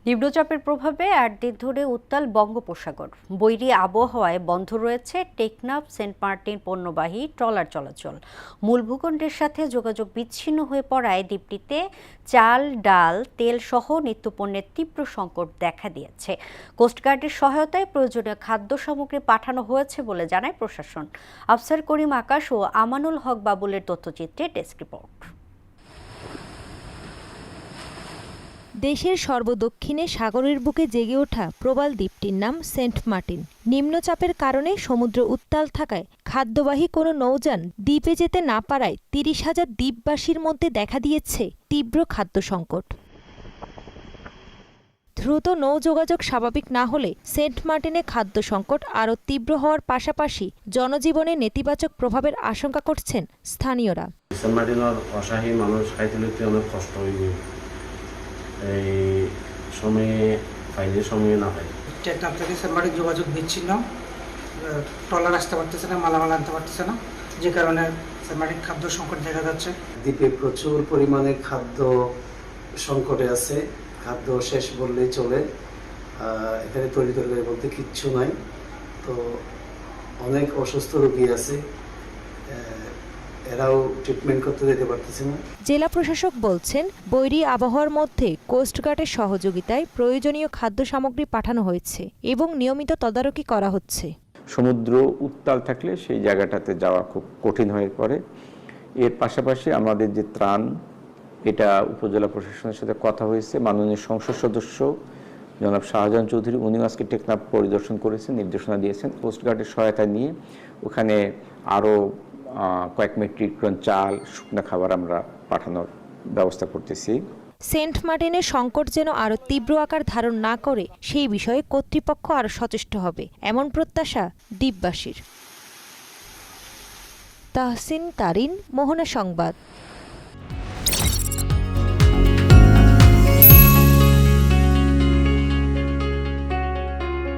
নিম্নচাপের প্রভাবে ৮ দিন ধরে উত্তাল বঙ্গোপসাগর। বৈরী আবহাওয়ায় বন্ধ রয়েছে টেকনাফ সেন্ট মার্টিন পণ্যবাহী ট্রলার চলাচল। মূল ভূখণ্ডের সাথে যোগাযোগ বিচ্ছিন্ন হয়ে পড়ায় দ্বীপটিতে চাল, ডাল, তেল সহ নিত্যপণ্যের তীব্র সংকট দেখা দিয়েছে। কোস্টগার্ডের সহায়তায় প্রয়োজনীয় খাদ্য সামগ্রী পাঠানো হয়েছে বলে জানায় প্রশাসন। আফসার করিম আকাশ ও আমানুল হক বাবুলের তথ্যচিত্রে ডেস্ক রিপোর্ট। দেশের সর্বদক্ষিণে সাগরের বুকে জেগে ওঠা প্রবাল দ্বীপটির নাম সেন্ট মার্টিন। নিম্নচাপের কারণে সমুদ্র উত্তাল থাকায় খাদ্যবাহী কোনো নৌযান দ্বীপে যেতে না পারায় ৩০,০০০ দ্বীপবাসীর মধ্যে দেখা দিয়েছে তীব্র খাদ্য সংকট। দ্রুত নৌ যোগাযোগ স্বাভাবিক না হলে সেন্ট মার্টিনে খাদ্য সংকট আরও তীব্র হওয়ার পাশাপাশি জনজীবনে নেতিবাচক প্রভাবের আশঙ্কা করছেন স্থানীয়রা। সেন্ট মার্টিনের অসহায় মানুষ খাইতে লইতে অনেক কষ্ট হয়ে এই সময়ে পাইলে সময়ে না পাই। টেকনাফ থেকে সেন্ট মার্টিন যোগাযোগ বিচ্ছিন্ন, ট্রলার আসতে পারতেছে না, মালামাল আনতে পারতেছে না, যে কারণে সেন্ট মার্টিন খাদ্য সংকট দেখা যাচ্ছে। দ্বীপে প্রচুর পরিমাণে খাদ্য সংকটে আছে, খাদ্য শেষ বললেই চলে। এখানে তৈরি তরকারি বলতে কিচ্ছু নাই, তো অনেক অসুস্থ রোগী আছে, এরাও ট্রিটমেন্ট করতে যেতে পারতেছে না। জেলা প্রশাসক বলছেন, বৈরী আবহাওয়ার মধ্যে কোস্টগার্ডের সহযোগিতায় প্রয়োজনীয় খাদ্য সামগ্রী পাঠানো হয়েছে এবং নিয়মিত তদারকি করা হচ্ছে। সমুদ্র উত্তাল থাকলে সেই জায়গাটাতে যাওয়া খুব কঠিন হয়ে পড়ে। এর পাশাপাশি আমাদের যে ত্রাণ, এটা উপজেলা প্রশাসনের সাথে কথা হয়েছে। মাননীয় সংসদ সদস্য জনাব শাহজাহান চৌধুরী উনি আজকে টেকনাফ পরিদর্শন করেছেন, নির্দেশনা দিয়েছেন। কোস্টগার্ডের সহায়তা নিয়ে ওখানে আরও কয়েক মেট্রিক টন চাল, শুকনো খাবার আমরা পাঠানোর ব্যবস্থা করতেছি। সেন্ট মার্টিনের সংকট যেন আরও তীব্র আকার ধারণ না করে সেই বিষয়ে কর্তৃপক্ষ আরও সচেষ্ট হবে, এমন প্রত্যাশা দ্বীপবাসীর। তাহসিন তারিন, মোহনা সংবাদ।